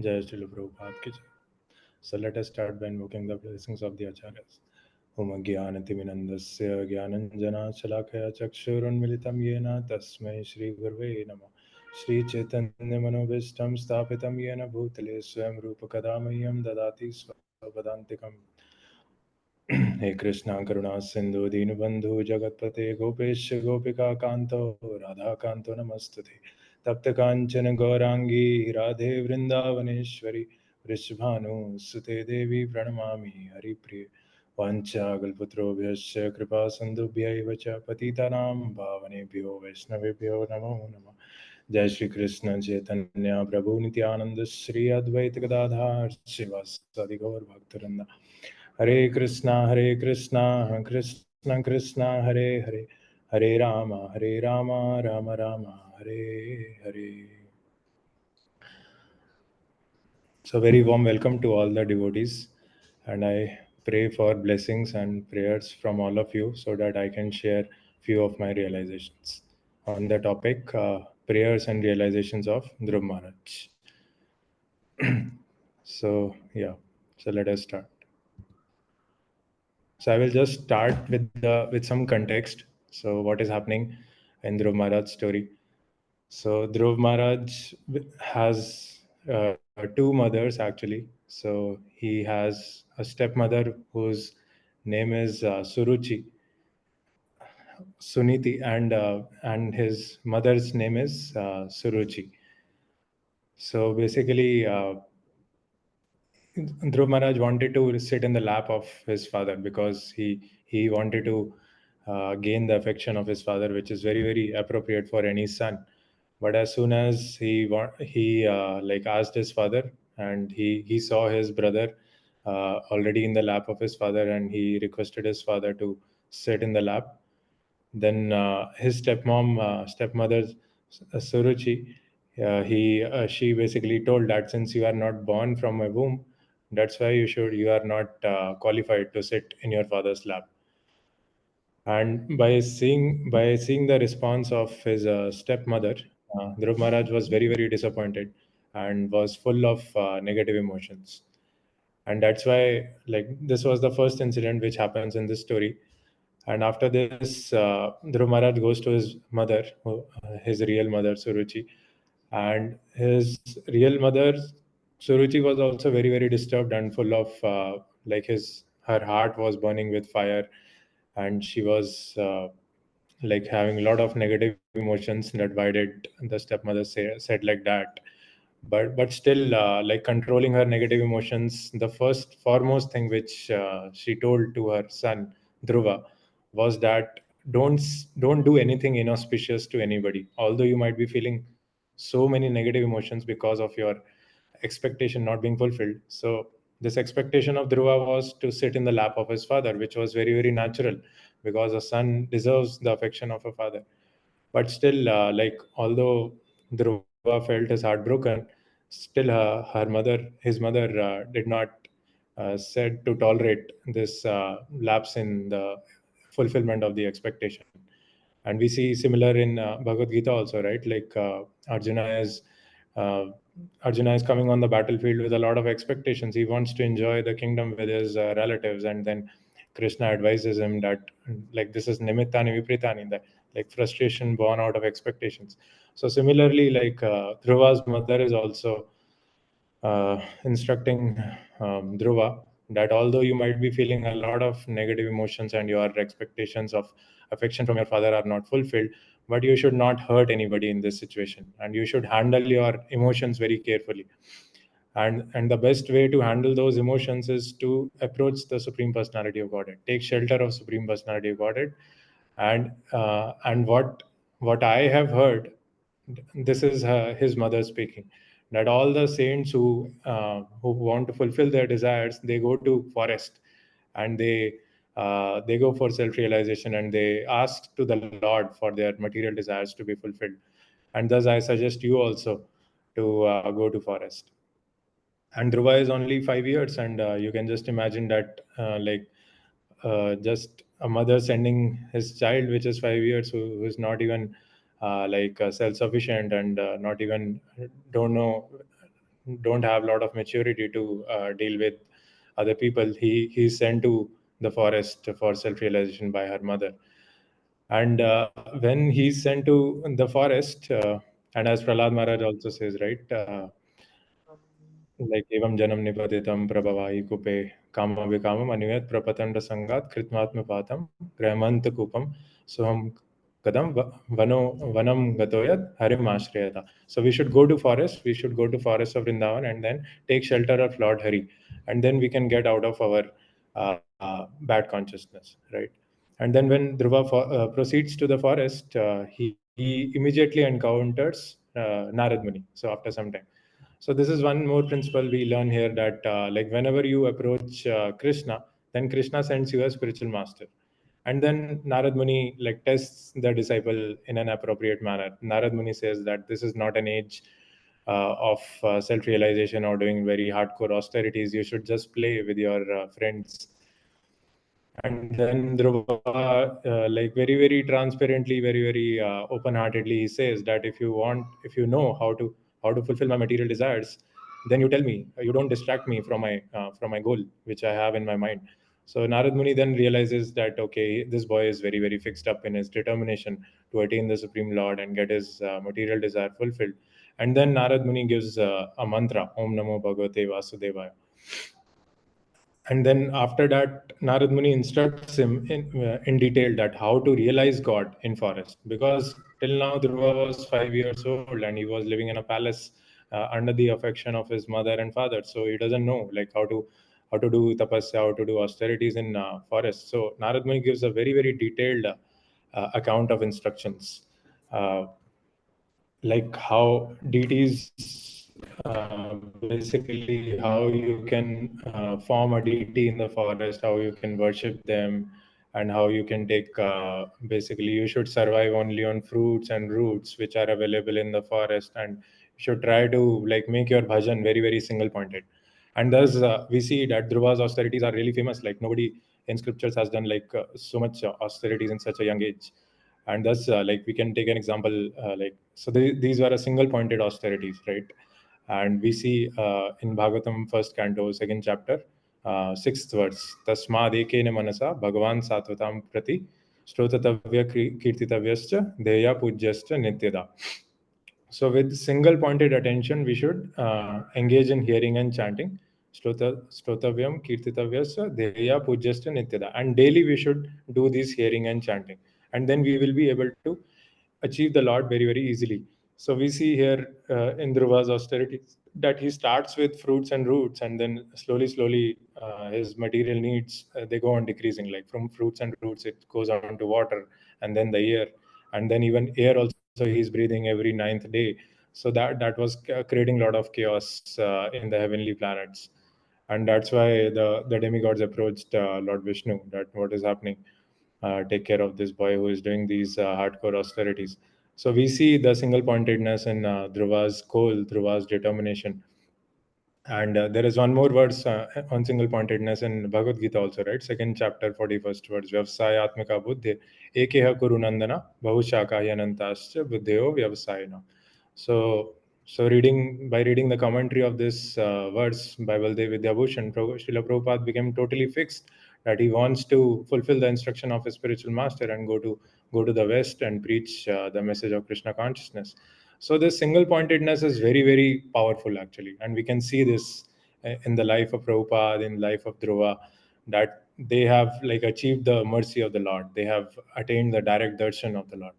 Jai Shri Prabhupada ki jai. So let us start by invoking the blessings of the Acharyas. Om Jnanatiminandasya Jnananjana Shalakaya Chakshurunmilitam Yena Tasmai Shri Gurve Namah. Shri Chaitanya Manobishtam Sthapitam Yena Bhutale Swayam Rupa Kadamahyam Dadati Svapadantikam. Hey Krishna Karuna Sindhu Deenbandhu जगतपते Gopesh Gopika Kanto Radha Kanto नमस्तुते तप्त कांचन गौरांगी राधे वृंदावनेश्वरी वृषभानुसुते देवी प्रणमामि हरिप्रिय वाञ्छाकल्पतरुभ्यश्च कृपा सिन्धुभ्यैव च पतितानां पावनेभ्यो वैष्णवेभ्यो नमो नमः जय श्री कृष्ण चैतन्य प्रभु नित्यानंद श्री अद्वैत गदाधर शिवासादि गौर भक्तवृंद हरे Krishna Krishna Krishna Hare Hare Hare Ram Ram Ram Hare Hare. So very warm welcome to all the devotees, and I pray for blessings and prayers from all of you so that I can share few of my realizations on the topic prayers and realizations of Dhruva Maharaj. So yeah, so let us start. So I will just start with some context. So what is happening in Dhruv Maharaj's story? So Dhruv Maharaj has two mothers actually. So he has a stepmother whose name is Suruchi, Suniti, and his mother's name is Suruchi. So basically, Dhruv Maharaj wanted to sit in the lap of his father because he wanted to gain the affection of his father, which is very appropriate for any son. But as soon as he like asked his father, and he saw his brother already in the lap of his father, and he requested his father to sit in the lap. Then his stepmother Suruchi, she basically told that since you are not born from my womb, that's why you are not qualified to sit in your father's lap. And by seeing the response of his stepmother, Dhruv Maharaj was very disappointed and was full of negative emotions. And that's why, like, this was the first incident which happens in this story. And after this, Dhruv Maharaj goes to his mother, his real mother Suruchi, and his real mother Suruchi was also very disturbed and full of like his her heart was burning with fire, and she was like having a lot of negative emotions. That why did the stepmother said like that? But still, like controlling her negative emotions, the first foremost thing which she told to her son Dhruva was that don't do anything inauspicious to anybody, although you might be feeling so many negative emotions because of your expectation not being fulfilled. So this expectation of Dhruva was to sit in the lap of his father, which was very natural because a son deserves the affection of a father. But still, like although Dhruva felt his heart broken, still his mother did not said to tolerate this lapse in the fulfillment of the expectation. And we see similar in Bhagavad Gita also, right? Like uh, Arjuna is coming on the battlefield with a lot of expectations. He wants to enjoy the kingdom with his relatives, and then Krishna advises him that like this is nimittani vipritani, that like frustration born out of expectations. So similarly, like Dhruva's mother is also instructing Dhruva that although you might be feeling a lot of negative emotions and your expectations of affection from your father are not fulfilled, but you should not hurt anybody in this situation, and you should handle your emotions very carefully. And the best way to handle those emotions is to approach the Supreme Personality of Godhead, take shelter of Supreme Personality of Godhead. And what I have heard, this is his mother speaking, that all the saints who want to fulfill their desires, they go to forest, and they go for self realization, and they ask to the Lord for their material desires to be fulfilled. And thus I suggest you also to go to forest. And Dhruva is only 5 years, and you can just imagine that just a mother sending his child, which is 5 years, who is not even self-sufficient, and not even don't know don't have a lot of maturity to deal with other people, he's sent to the forest for self-realization by her mother. And when he's sent to the forest, and as Prahlad Maharaj also says, right, like evam janam nipatitam prabhavai kupe kama vikamam anuyat prapatanda sangat kritmatma patam grahmant kupam soham kadam vanam gatoyat harim ashrayata. So we should go to forest, we should go to forest of Vrindavan and then take shelter of Lord Hari, and then we can get out of our bad consciousness, right? And then when Dhruva proceeds to the forest, he immediately encounters Narad Muni. So after some time, so this is one more principle we learn here, that like whenever you approach Krishna, then Krishna sends you a spiritual master. And then Narad Muni like tests the disciple in an appropriate manner. Narad Muni says that this is not an age of self-realization or doing very hardcore austerities. You should just play with your friends. And then Dhruva, like very transparently, very open-heartedly, he says that if you know how to fulfill my material desires, then you tell me. You don't distract me from my goal, which I have in my mind. So Narad Muni then realizes that okay, this boy is very fixed up in his determination to attain the Supreme Lord and get his material desire fulfilled. And then Narad Muni gives a mantra, Om Namo Bhagavate Vasudevaya. And then after that, Narad Muni instructs him in detail that how to realize God in forest. Because till now Dhruva was 5 years old and he was living in a palace under the affection of his mother and father. So he doesn't know like how to do tapasya, how to do austerities in forest. So Narad Muni gives a very detailed account of instructions. Uh, like how deities, basically how you can form a deity in the forest, how you can worship them, and how you can take basically you should survive only on fruits and roots which are available in the forest, and you should try to like make your bhajan very single pointed. And thus we see that Dhruva's austerities are really famous. Like nobody in scriptures has done like so much austerities in such a young age. And thus like we can take an example, like so these were a single pointed austerities, right? And we see in Bhagavatam first canto second chapter, sixth verse, tasmad ekena manasa bhagavan satvatam prati shrotatavya kirtitavyascha deya pujyascha nityada. So with single pointed attention, we should engage in hearing and chanting. Shrotavyam kirtitavyasya deya pujyascha nityada. And daily we should do this hearing and chanting. And then we will be able to achieve the Lord very easily. So we see here in Dhruva's austerity that he starts with fruits and roots, and then slowly his material needs they go on decreasing. Like from fruits and roots, it goes on to water, and then the air, and then even air also he's breathing every ninth day. So that was creating a lot of chaos in the heavenly planets. And that's why the demigods approached Lord Vishnu, that what is happening, take care of this boy who is doing these hardcore austerities. So we see the single pointedness in Dhruva's goal, Dhruva's determination. And there is one more verse on single pointedness in Bhagavad Gita also, right? Second chapter, 41st verse. Vyavsayatmika buddhi ekeha kuru nandana bahushakahyanantascha buddhyo vyavasayana. So, so reading the commentary of this verse by Baldev Vidyabhushan, Srila Prabhupada became totally fixed that he wants to fulfill the instruction of his spiritual master and go to the West and preach the message of Krishna consciousness. So this single pointedness is very powerful actually, and we can see this in the life of Prabhupada, in life of Dhruva, that they have like achieved the mercy of the Lord. They have attained the direct darshan of the Lord.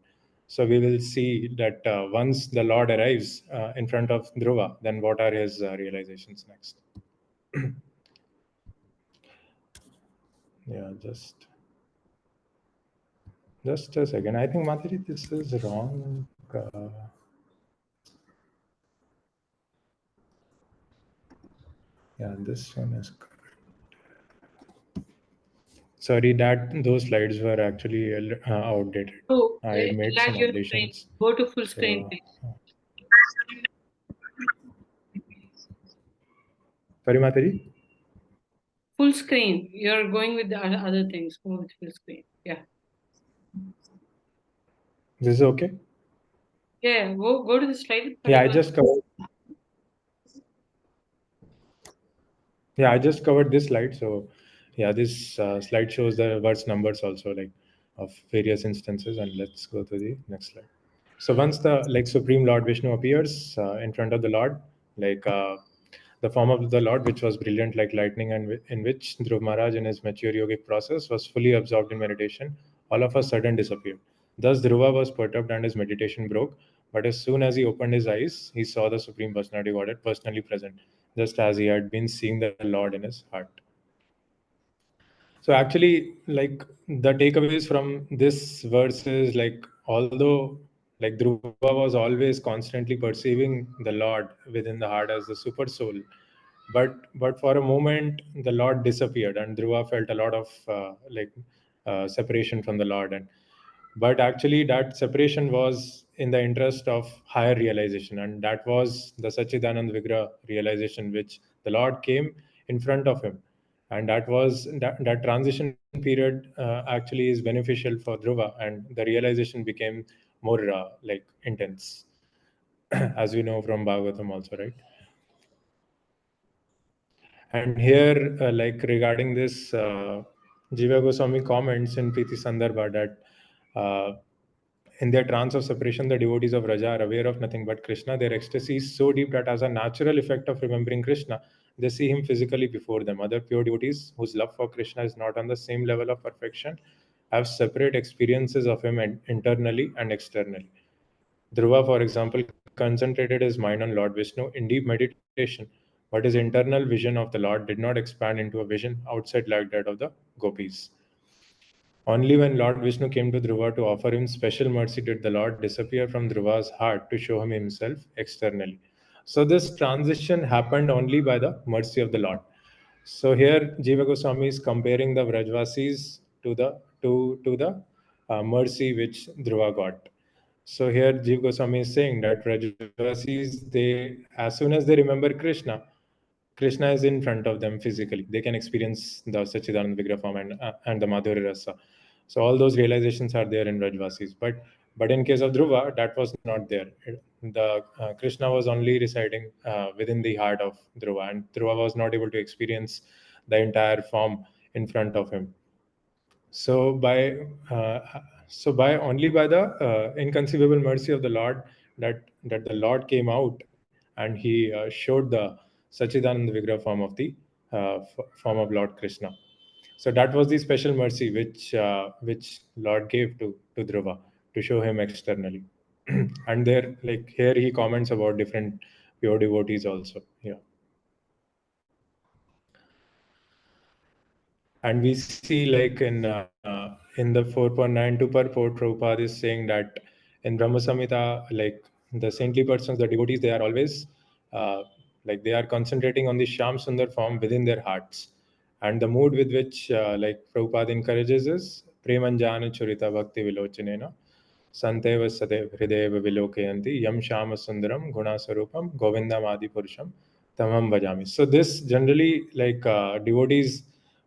So we will see that once the Lord arrives in front of Dhruva, then what are his realizations next? Yeah, just a second. I think Mataji, this is wrong. Yeah, this one is correct. Sorry, that those slides were actually outdated. So, I made some enlarge your screen. updations. Go to full screen, So, please. sorry, Mataji. Full screen. You're going with the other things. Go with full screen. Yeah. This is okay. Yeah. Go to the slide. Yeah, I just covered. Yeah, I just covered this slide. So, yeah, this slide shows the verse numbers also, like of various instances. And let's go to the next slide. So once the like Supreme Lord Vishnu appears in front of the Lord, like the form of the Lord, which was brilliant like lightning, and in which Dhruv Maharaj in his mature yogic process was fully absorbed in meditation, all of a sudden disappeared. Thus Dhruva was perturbed and his meditation broke. But as soon as he opened his eyes, he saw the Supreme Personality Godhead personally present, just as he had been seeing the Lord in his heart. So actually, like the takeaways from this verse is like although like Dhruva was always constantly perceiving the Lord within the heart as the super soul, but for a moment the Lord disappeared and Dhruva felt a lot of separation from the Lord. And but actually that separation was in the interest of higher realization, and that was the Sachidanand Vigraha realization which the Lord came in front of him. And that transition period actually is beneficial for Dhruva, and the realization became more intense as we know from Bhagavatam also, right? And here, like regarding this, Jiva Goswami comments in Priti Sandarbha that uh, in their trance of separation, the devotees of Raja are aware of nothing but Krishna. Their ecstasy is so deep that, as a natural effect of remembering Krishna, they see him physically before them. Other pure devotees, whose love for Krishna is not on the same level of perfection, have separate experiences of him internally and externally. Dhruva, for example, concentrated his mind on Lord Vishnu in deep meditation, but his internal vision of the Lord did not expand into a vision outside like that of the gopis. Only when Lord Vishnu came to Dhruva to offer him special mercy did the Lord disappear from Dhruva's heart to show him himself externally. So this transition happened only by the mercy of the Lord. So here Jiva Goswami is comparing the Vrajvasis to the mercy which Dhruva got. So here Jiva Goswami is saying that Vrajvasis, they as soon as they remember Krishna is in front of them physically. They can experience the Sachidanand Vigraha form and the Madhurya Rasa. So all those realizations are there in Rajvasis. But in case of Dhruva, that was not there. The Krishna was only residing within the heart of Dhruva, and Dhruva was not able to experience the entire form in front of him. So uh, by only by the inconceivable mercy of the Lord, that the Lord came out and he showed the Sachidanand Vigraha form of the form of Lord Krishna. So that was the special mercy which Lord gave to Dhruva to show him externally. And there, like here, he comments about different pure devotees also. Yeah. And we see like in the 4.92 purport, Prabhupada is saying that in Brahma Samhita, like the saintly persons, the devotees, they are always like they are concentrating on the Sham Sundar form within their hearts. And the mood with which like Prabhupada encourages is Premanjana Churita Bhakti Vilochanena Santeva Sadev Hrideva Vilokayanti Yam Shama Sundaram Guna Sarupam Govindam Adi Purusham Tamam Bhajami. So this generally like devotees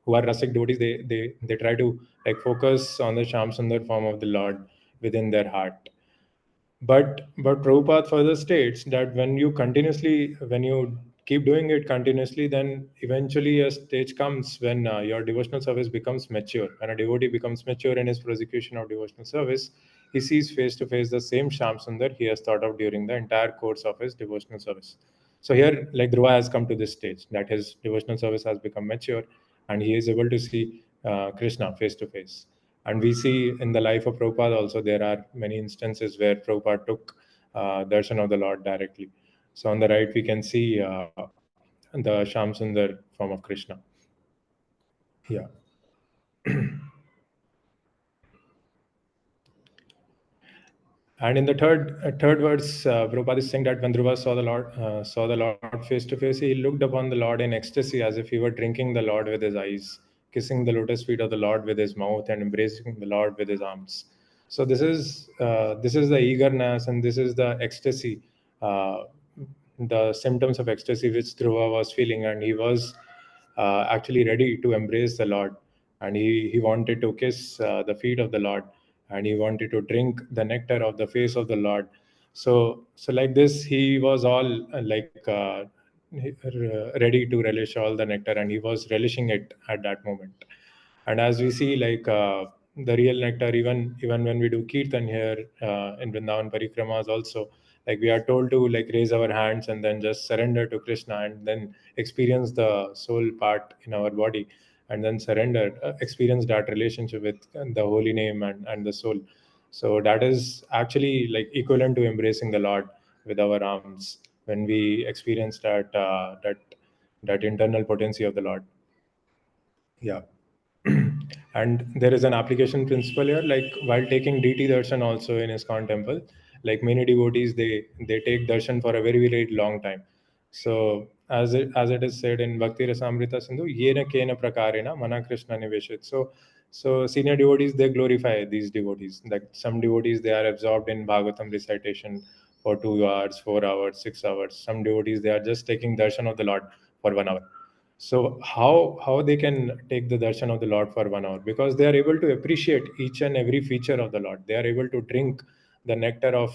who are Rasik devotees, they try to like focus on the Sham Sundar form of the Lord within their heart. But Prabhupada further states that when you keep doing it continuously, then eventually a stage comes when your devotional service becomes mature. When a devotee becomes mature in his prosecution of devotional service, he sees face to face the same Sham Sundar he has thought of during the entire course of his devotional service. So here, like Dhruva has come to this stage that his devotional service has become mature, and he is able to see Krishna face to face. And we see in the life of Prabhupada also there are many instances where Prabhupada took darshan of the Lord directly. So on the right we can see the Sham Sundar form of Krishna. Yeah. And in the third verse, Prabhupada is saying that when Dhruva saw the Lord face to face, he looked upon the Lord in ecstasy as if he were drinking the Lord with his eyes, kissing the lotus feet of the Lord with his mouth, and embracing the Lord with his arms. So this is the eagerness and this is the ecstasy, uh, the symptoms of ecstasy which Dhruva was feeling, and he was actually ready to embrace the Lord, and he wanted to kiss the feet of the Lord, and he wanted to drink the nectar of the face of the Lord. So like this, he was all ready to relish all the nectar, and he was relishing it at that moment. And as we see, like the real nectar, even when we do kirtan here in Vrindavan parikramas also, like we are told to like raise our hands and then just surrender to Krishna, and then experience the soul part in our body, and then surrender, experience that relationship with the holy name and the soul. So that is actually like equivalent to embracing the Lord with our arms when we experience that internal potency of the Lord. Yeah. And there is an application principle here, like while taking DT darshan also in ISKCON temple, like many devotees, they take darshan for a very very long time. So as it is said in Bhakti Rasamrita Sindhu, yena kena prakarena mana Krishna niveshit. So senior devotees, they glorify these devotees. Like some devotees, they are absorbed in Bhagavatam recitation for 2 hours, 4 hours, 6 hours. Some devotees, they are just taking darshan of the Lord for 1 hour. So how they can take the darshan of the Lord for 1 hour? Because they are able to appreciate each and every feature of the Lord. They are able to drink the nectar of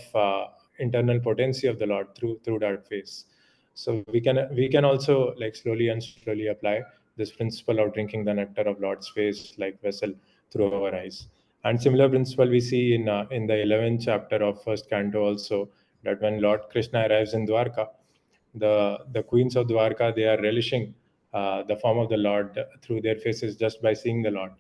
internal potency of the Lord through that face. So we can also like slowly and slowly apply this principle of drinking the nectar of Lord's face like vessel through our eyes. And similar principle we see in the 11th chapter of first canto also, that when Lord Krishna arrives in Dwarka, the queens of Dwarka, they are relishing the form of the Lord through their faces just by seeing the Lord.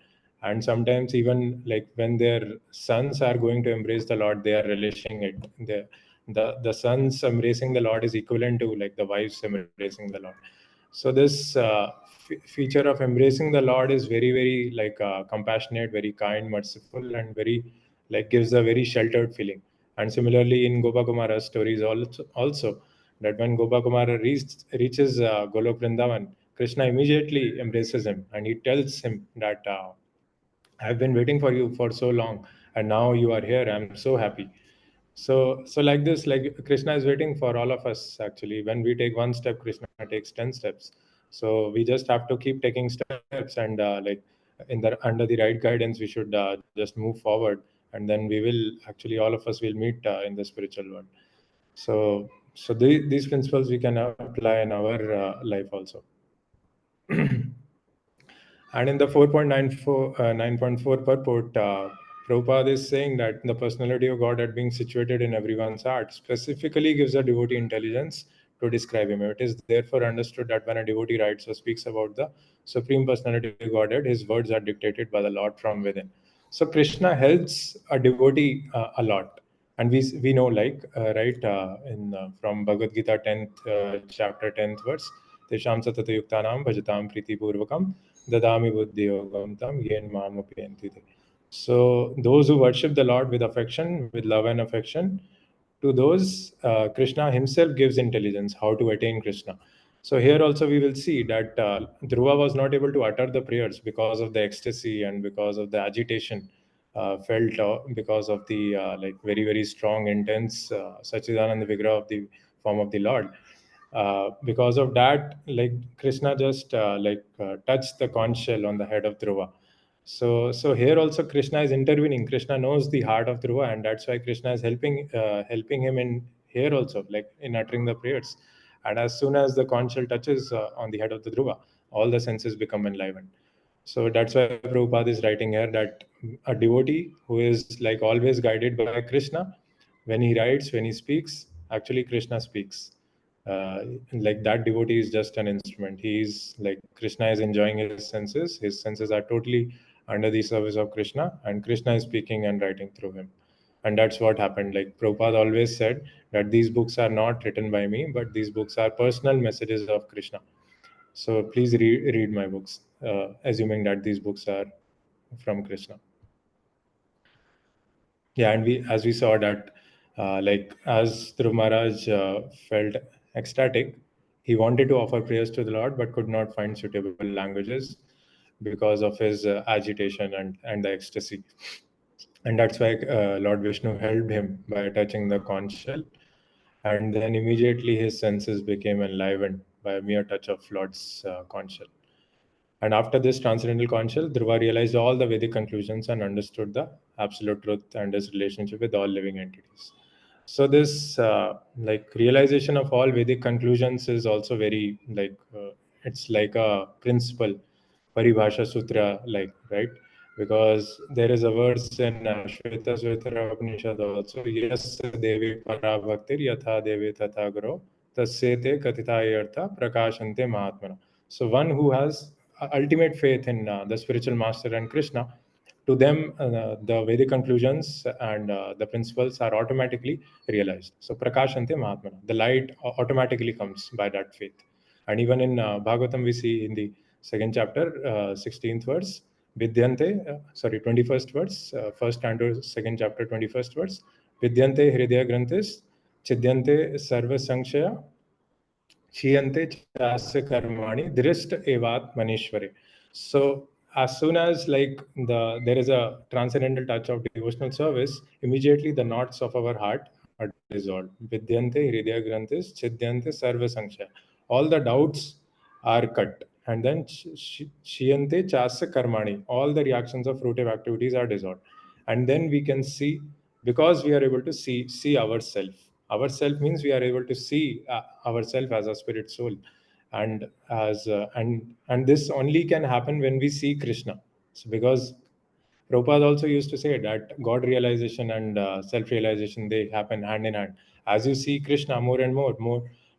And sometimes even like when their sons are going to embrace the Lord, they are relishing it. The sons embracing the Lord is equivalent to like the wives embracing the Lord. So this feature of embracing the Lord is very very like compassionate, very kind, merciful, and very like gives a very sheltered feeling. And similarly in Gopakumara's stories also, that when Gopakumara reaches Golok Vrindavan, Krishna immediately embraces him and he tells him that I've been waiting for you for so long, and now you are here. I'm so happy. So like this, like Krishna is waiting for all of us. Actually, when we take one step, Krishna takes 10 steps. So we just have to keep taking steps, and like under the right guidance, we should just move forward, and then we will actually all of us will meet in the spiritual world. So these principles we can apply in our life also. And in the 9.4 purport, Prabhupada is saying that the personality of Godhead being situated in everyone's heart specifically gives a devotee intelligence to describe him. It is therefore understood that when a devotee writes or speaks about the Supreme Personality of Godhead, his words are dictated by the Lord from within. So Krishna helps a devotee a lot. And we know, like, right, in from Bhagavad Gita 10th chapter 10th verse, Tesham satata yuktanam bhajatam priti purvakam dadami buddhi yogam tam yen mam upyanti te. So those who worship the Lord with affection, with love and affection, to those Krishna himself gives intelligence how to attain Krishna. So here also we will see that Dhruva was not able to utter the prayers because of the ecstasy and because of the agitation felt because of the like very very strong intense Sachidananda Vigraha of the form of the Lord. Because of that, like Krishna just touched the conch shell on the head of Dhruva. So here also Krishna is intervening. Krishna knows the heart of Dhruva, and that's why Krishna is helping him in here also, like in uttering the prayers. And as soon as the conch shell touches on the head of the Dhruva, all the senses become enlivened. So that's why Prabhupada is writing here that a devotee who is like always guided by Krishna, when he writes, when he speaks, actually Krishna speaks. Like that devotee is just an instrument. He is like Krishna is enjoying his senses. His senses are totally under the service of Krishna, and Krishna is speaking and writing through him. And that's what happened. Like Prabhupada always said that these books are not written by me, but these books are personal messages of Krishna. So please read my books, assuming that these books are from Krishna. Yeah, and as we saw that, like as Dhruv Maharaj felt ecstatic, he wanted to offer prayers to the Lord, but could not find suitable languages because of his agitation and the ecstasy. And that's why Lord Vishnu helped him by touching the conch shell, and then immediately his senses became enlivened by a mere touch of Lord's conch shell. And after this transcendental council, Dhruva realized all the Vedic conclusions and understood the absolute truth and his relationship with all living entities. So this like realization of all Vedic conclusions is also very like it's like a principle, paribhasha sutra, like, right? Because there is a verse in Shveta Upanishad also, yes devi para bhaktir yatha devi tatha guru tasyete katitayartha prakashante mahatmana. So one who has ultimate faith in the spiritual master and Krishna, to them the Vedic conclusions and the principles are automatically realized. So prakashante mahatmana, the light automatically comes by that faith. And even in Bhagavatam we see in the second chapter, 16th verse, vidyante, 21st verse, first canto, second chapter, 21st verse, vidyante hridaya granthis chidyante sarva sanshaya Chiyante chasya karmani drist evat manishware. So as soon as like there is a transcendental touch of devotional service, immediately the knots of our heart are dissolved. Vidyante hridaya granthis chidyante sarva sankhya. All the doubts are cut. And then chiyante chasya karmani. All the reactions of fruitive activities are dissolved. And then we can see, because we are able to see ourself means we are able to see ourself as a spirit soul, and as and this only can happen when we see Krishna. So because Prabhupada also used to say that God realization and self realization, they happen hand in hand. As you see Krishna more and more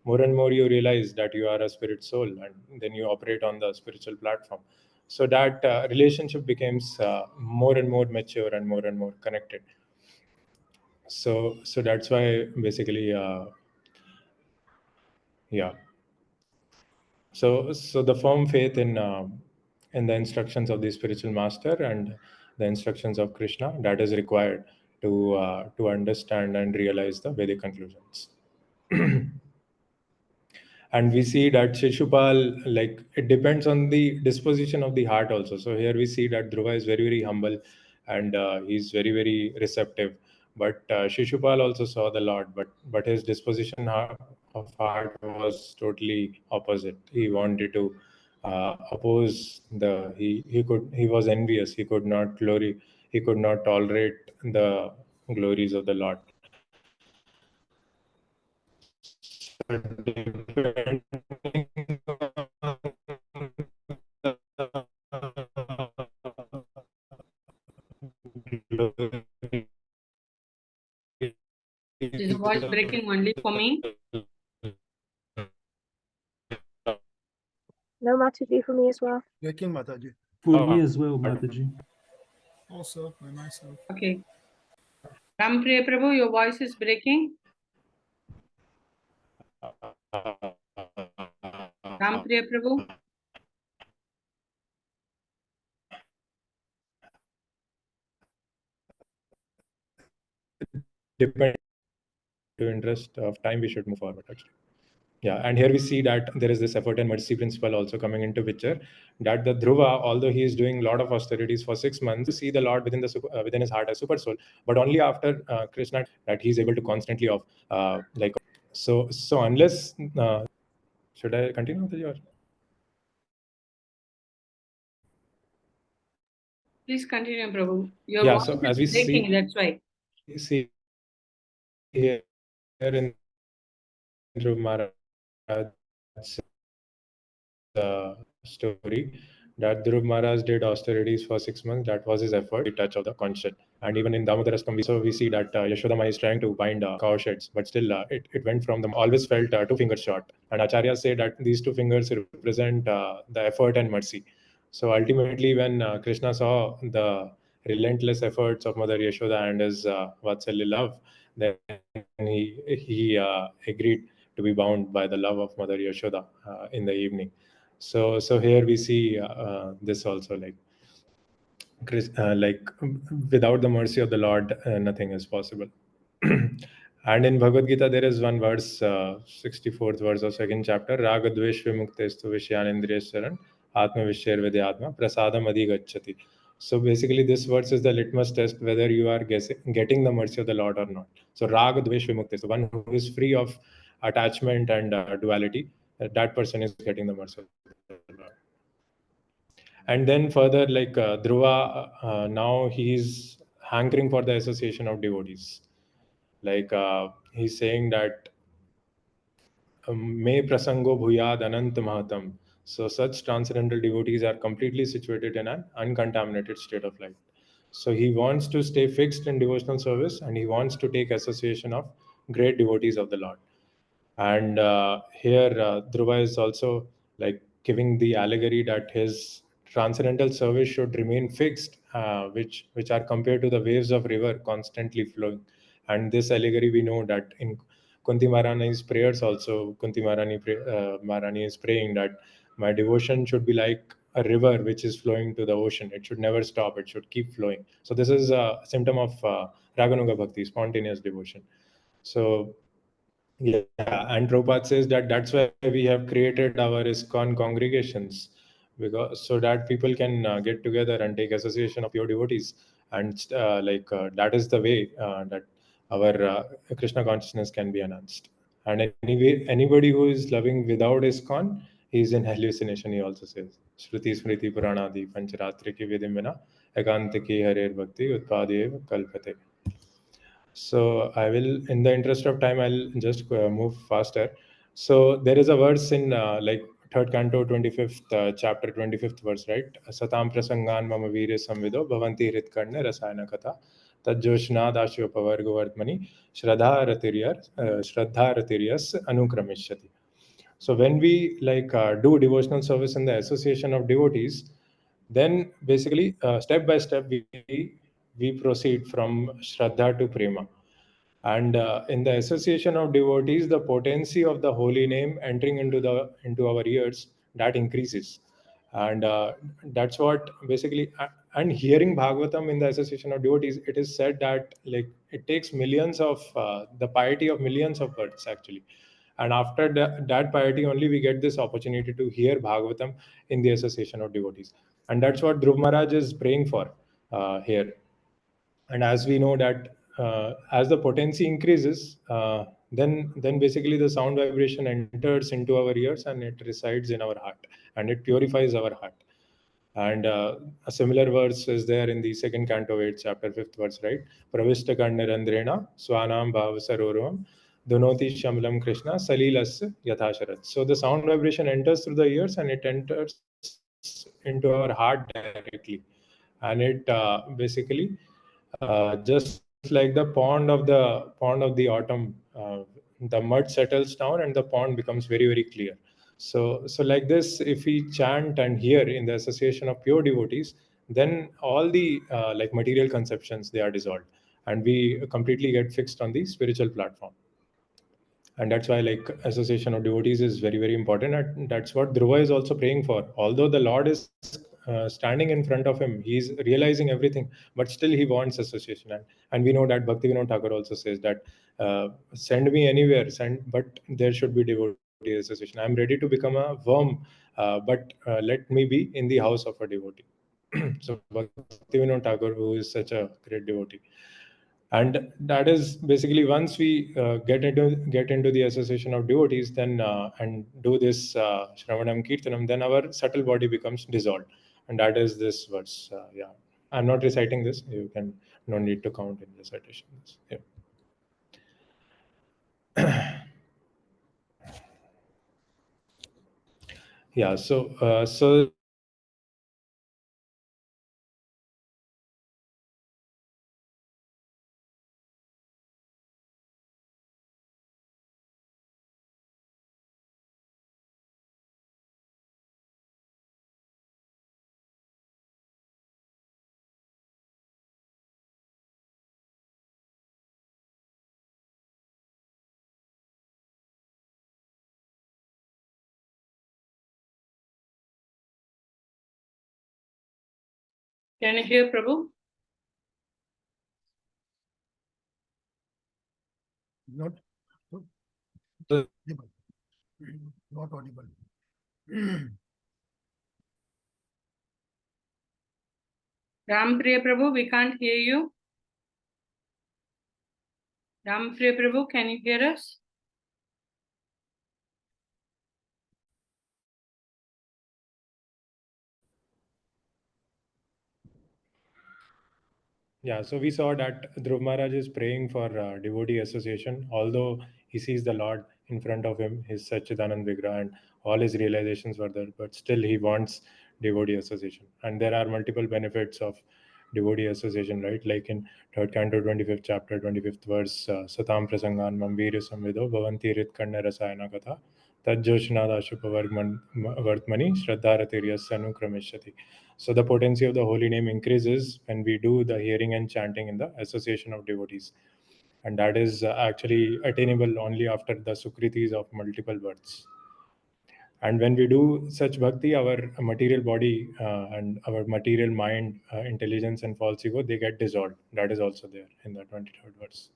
and more, you realize that you are a spirit soul, and then you operate on the spiritual platform. So that relationship becomes more and more mature and more connected. So that's why basically yeah. So the firm faith in the instructions of the spiritual master and the instructions of Krishna, that is required to understand and realize the Vedic conclusions. And we see that Shishupal, like, it depends on the disposition of the heart also. So here we see that Dhruva is very humble, and he's very receptive. But Shishupal also saw the Lord, but his disposition of heart was totally opposite. He wanted to oppose the he was envious. He could not tolerate the glories of the Lord. So depending Is the voice breaking only for me? No, Mataji, for me as well. Breaking Mataji. For me as well, Mataji. Also, by myself. Okay. Rampriya Prabhu, your voice is breaking. Rampriya Prabhu. depending to interest of time, we should move forward actually. Yeah, and here we see that there is this effort and mercy principle also coming into picture. That the Dhruva, although he is doing a lot of austerities for 6 months, to see the Lord within his heart as super soul, but only after Krishna, that he is able to constantly of like. So unless should I continue with your? Please continue, Prabhu. Your Yeah. voice So is as we breaking, that's why. see here in Dhruv Maharaj's story, that Dhruv Maharaj did austerities for 6 months. That was his effort, the touch of the conscience. And even in Damodarastam, we see that Yashoda Mai is trying to bind cow sheds, but still it went from them, always felt 2 fingers short. And Acharyas say that these 2 fingers represent the effort and mercy. So ultimately, when Krishna saw the relentless efforts of Mother Yashoda and his Vatsalya love, then he agreed to be bound by the love of Mother Yashoda in the evening. So here we see this also, like without the mercy of the Lord, nothing is possible. And in Bhagavad Gita, there is one verse, 64th verse of second chapter, Raga Dvesh Vimuktestu Vishyanindriyasaran Atma Vishyer Vidyatma Prasadam Adi Gacchati. So basically, this verse is the litmus test whether you are getting the mercy of the Lord or not. So Raga Dvesh Vimuktestu, one who is free of attachment and duality, that person is getting the mercy of the Lord. And then further, like Dhruva, now he's hankering for the association of devotees. Like he's saying that May prasango bhuyad anant mahatam. So such transcendental devotees are completely situated in an uncontaminated state of light. So he wants to stay fixed in devotional service, and he wants to take association of great devotees of the Lord. And here Dhruva is also like giving the allegory that his transcendental service should remain fixed, which are compared to the waves of river constantly flowing. And this allegory, we know that in Kunti Maharani's prayers also, Maharani is praying that my devotion should be like a river which is flowing to the ocean. It should never stop. It should keep flowing. So this is a symptom of Raganuga Bhakti, spontaneous devotion. So yeah, and Prabhupada says that that's why we have created our ISKCON congregations, because so that people can get together and take association of pure devotees, and that is the way that our Krishna consciousness can be enhanced. And anyway, anybody who is loving without ISKCON, he is in hallucination. He also says, Shruti Smriti Puranadi Pancharatri ki vidimena ekantiki harer bhakti utpadev kalpate. So I will, in the interest of time, I'll just move faster. So there is a verse in like third canto, 25th chapter, 25th verse, right? Satam prasangan mama veere samvido bhavanti hritkarne rasayana katha tajjoshnad ashyopavargo vartmani shraddha ratirias anukramishati. So when we like do devotional service in the association of devotees, then basically step by step we proceed from Shraddha to Prema. And in the association of devotees, the potency of the holy name entering into our ears, that increases. And that's what basically and hearing Bhagavatam in the association of devotees, it is said that like it takes millions of the piety of millions of births actually. And after that piety only we get this opportunity to hear Bhagavatam in the association of devotees. And that's what Dhruv Maharaj is praying for here. And as we know that as the potency increases, then basically the sound vibration enters into our ears and it resides in our heart, and it purifies our heart. And a similar verse is there in the second canto 8 chapter 5th verse, right? Pravishta karnirandrena swanam bhavasaroram donoti shamalam krishna salilas yathasharat. So the sound vibration enters through the ears and it enters into our heart directly. And it basically just like the pond of the autumn, the mud settles down and the pond becomes very very clear. So like this, if we chant and hear in the association of pure devotees, then all the like material conceptions, they are dissolved, and we completely get fixed on the spiritual platform. And that's why like association of devotees is very very important, and that's what Dhruva is also praying for. Although the Lord is standing in front of him, he is realizing everything, but still he wants association. And we know that Bhaktivinoda Thakur also says that send me anywhere, send, but there should be devotee association. I'm ready to become a worm, but let me be in the house of a devotee. So Bhaktivinoda Thakur, who is such a great devotee, and that is basically once we get into the association of devotees, then and do this shravanam kirtanam, then our subtle body becomes dissolved. And that is this verse. Yeah, I'm not reciting this, you can, no need to count in the citation. Yeah. Yeah, so Can you hear Prabhu? Not, the- not audible. Rampriya Prabhu, we can't hear you. Rampriya Prabhu, can you hear us? Yeah, so we saw that Dhruv Maharaj is praying for devotee association, although he sees the Lord in front of him, his Satchidanand Vigraha, and all his realizations were there, but still he wants devotee association. And there are multiple benefits of devotee association, right? Like in 3rd Canto, 25th chapter, 25th verse, Satam Prasangan Mamviru Samvido Bhavanti Rit Kanna Rasayana Katha Tajjoshnada Vartmani Shraddharatirya Sanukramishati. So the potency of the holy name increases when we do the hearing and chanting in the association of devotees. And that is actually attainable only after the sukritis of multiple births. And when we do such bhakti, our material body and our material mind, intelligence and false ego, they get dissolved. That is also there in the 23rd verse.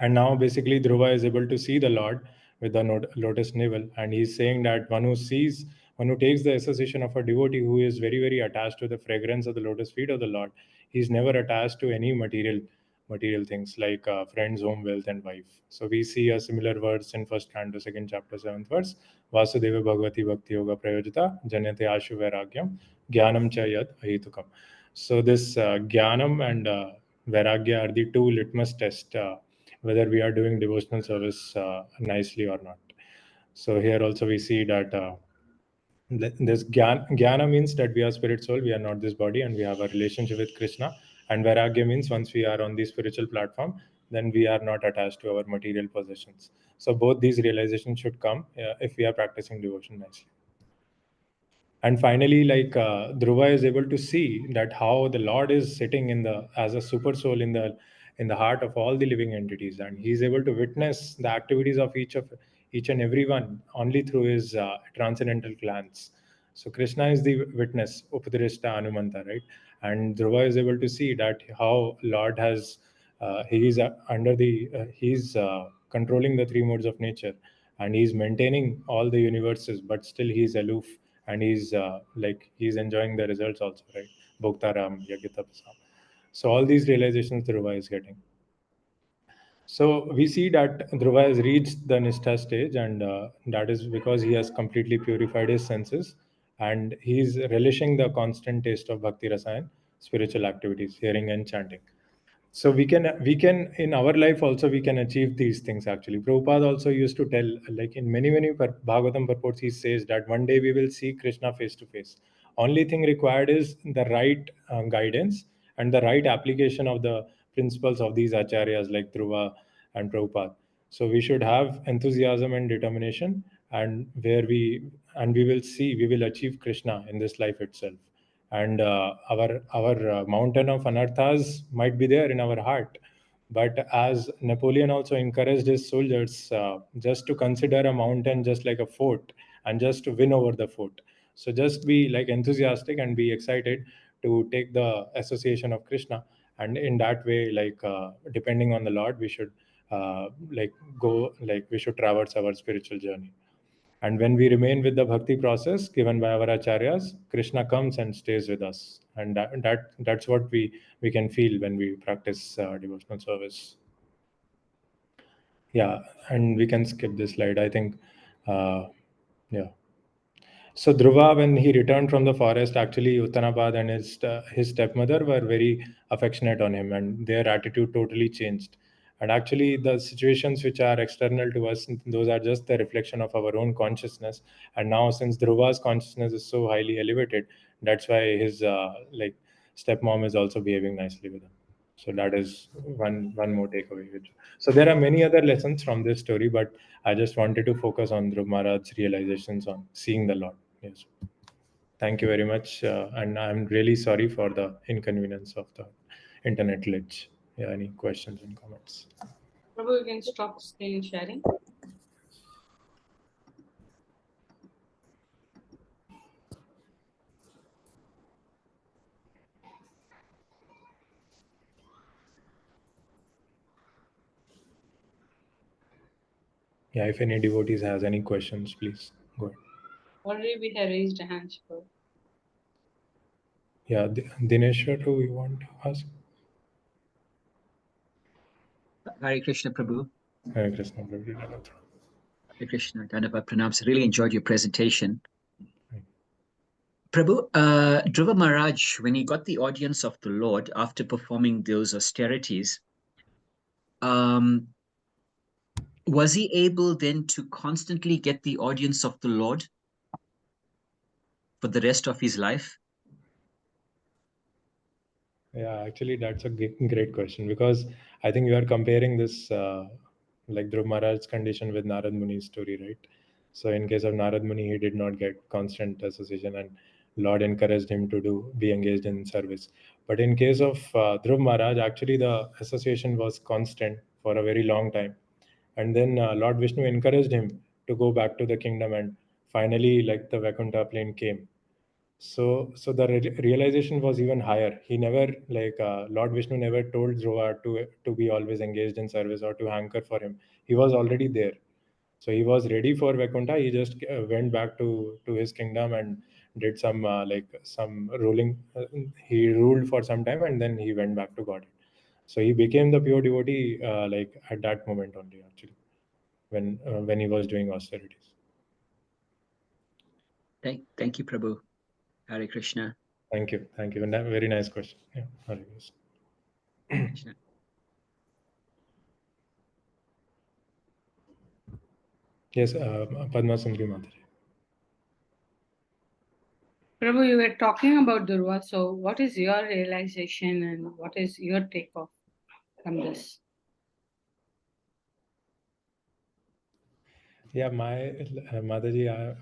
And now basically Dhruva is able to see the Lord with the lotus navel, and he's saying that one who takes the association of a devotee who is very, very attached to the fragrance of the lotus feet of the Lord, he's never attached to any material things like friends, home, wealth, and wife. So we see a similar verse in first canto, second chapter, 7th verse. Vasudeva Bhagavati Bhakti Yoga Prayojita Janyate Ashu Vairagyam Jnanam Cha Yad Ahitukam. So this Jnanam and Vairagya are the two litmus tests whether we are doing devotional service nicely or not. So here also we see that this jnana means that we are spirit soul, we are not this body, and we have a relationship with Krishna. And vairagya means once we are on the spiritual platform, then we are not attached to our material possessions. So both these realizations should come if we are practicing devotion nicely. And finally, like Dhruva is able to see that how the Lord is sitting in the as a super soul in the heart of all the living entities, and he is able to witness the activities of each and every one only through his transcendental glance. So Krishna is the witness, Upadrashta Anumanta, right? And Dhruva is able to see that how Lord has he is under the he's controlling the three modes of nature, and he's maintaining all the universes, but still he's aloof, and he's like he's enjoying the results also, right? Bhoktaram Yagitapasam. So all these realizations Dhruva is getting. So we see that Dhruva has reached the Nishtha stage, and that is because he has completely purified his senses, and he is relishing the constant taste of Bhakti Rasayan, spiritual activities, hearing and chanting. So we can in our life also we can achieve these things. Actually, Prabhupada also used to tell, like in many Bhagavatam purports, he says that one day we will see Krishna face to face. Only thing required is the right guidance and the right application of the principles of these acharyas like Dhruva and Prabhupada. So we should have enthusiasm and determination, and we will see, we will achieve Krishna in this life itself. And our mountain of anarthas might be there in our heart, but as Napoleon also encouraged his soldiers just to consider a mountain just like a fort, and just to win over the fort. So just be like enthusiastic and be excited to take the association of Krishna, and in that way, like depending on the Lord, we should like go, like we should traverse our spiritual journey. And when we remain with the bhakti process given by our acharyas, Krishna comes and stays with us. And that's what we can feel when we practice devotional service. Yeah, and we can skip this slide, I think. Yeah. So Dhruva, when he returned from the forest, actually Uttanapad and his stepmother were very affectionate on him, and their attitude totally changed. And actually, the situations which are external to us, those are just the reflection of our own consciousness. And now, since Dhruva's consciousness is so highly elevated, that's why his like stepmom is also behaving nicely with him. So that is one more takeaway. So there are many other lessons from this story, but I just wanted to focus on Dhruv Maharaj's realizations on seeing the Lord. Yes. Thank you very much. And I'm really sorry for the inconvenience of the internet glitch. Yeah, any questions and comments? Prabhu, you can stop screen sharing. Yeah, if any devotees has any questions, please go ahead. Already we have raised a hand. So. Yeah, Dineshwar, do you want to ask? Hare Krishna, Prabhu. Hare Krishna, Prabhu. Hare Krishna, Dandavat Pranams. Really enjoyed your presentation. Prabhu, Dhruva Maharaj, when he got the audience of the Lord after performing those austerities, was he able then to constantly get the audience of the Lord for the rest of his life? Yeah, actually, that's a great question, because I think you are comparing this like Dhruv Maharaj's condition with Narad Muni's story, right? So in case of Narad Muni, he did not get constant association, and Lord encouraged him to be engaged in service. But in case of Dhruv Maharaj, actually the association was constant for a very long time, and then Lord Vishnu encouraged him to go back to the kingdom, and finally, like the Vaikuntha plane came. So the realization was even higher. He never, like Lord Vishnu never told Dhruva to be always engaged in service or to hanker for him. He was already there. So he was ready for Vaikuntha. He just went back to his kingdom and did some some ruling. He ruled for some time, and then he went back to God. So he became the pure devotee like at that moment only, actually, when he was doing austerities. Thank you, Prabhu. Hare Krishna. Thank you, thank you, and that very nice question. Yeah, Hare Krishna. Krishna. Yes, Padma Sundari Mataji. Prabhu, you were talking about Dhruva, so what is your realization and what is your takeoff from this? Yeah, my Mataji,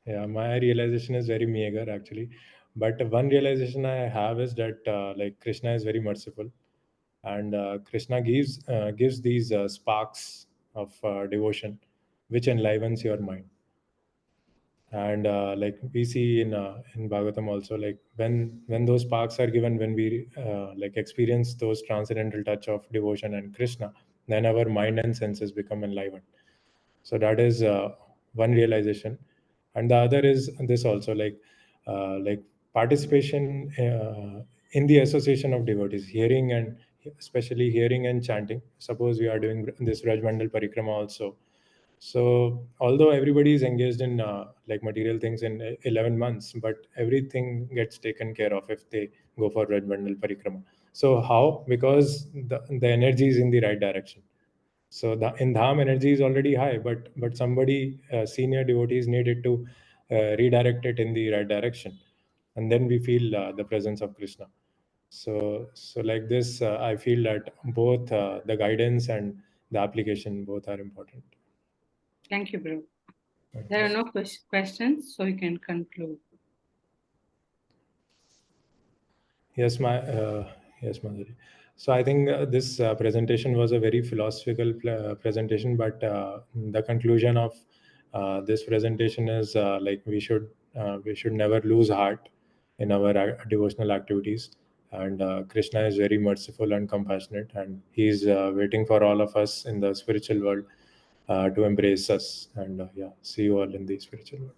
yeah, my realization is very meager, actually. But one realization I have is that like Krishna is very merciful, and Krishna gives these sparks of devotion, which enlivens your mind. And like we see in Bhagavatam also, like when those sparks are given, when we like experience those transcendental touch of devotion and Krishna, then our mind and senses become enlivened. So that is one realization. And the other is this also, like participation in the association of devotees, hearing, and especially hearing and chanting. Suppose we are doing this Rajmandal Parikrama also. So although everybody is engaged in like material things in 11 months, but everything gets taken care of if they go for Rajmandal Parikrama. So how? Because the energy is in the right direction. So the in Dham energy is already high, but somebody senior devotees needed to redirect it in the right direction, and then we feel the presence of Krishna. So like this, I feel that both the guidance and the application both are important. Thank you, Prabhu. There are no questions, so you can conclude. Yes, yes, Madhuri. So I think this presentation was a very philosophical presentation, but the conclusion of this presentation is like we should never lose heart in our devotional activities. And Krishna is very merciful and compassionate, and He's waiting for all of us in the spiritual world to embrace us. And yeah, see you all in the spiritual world.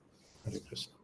Hare Krishna.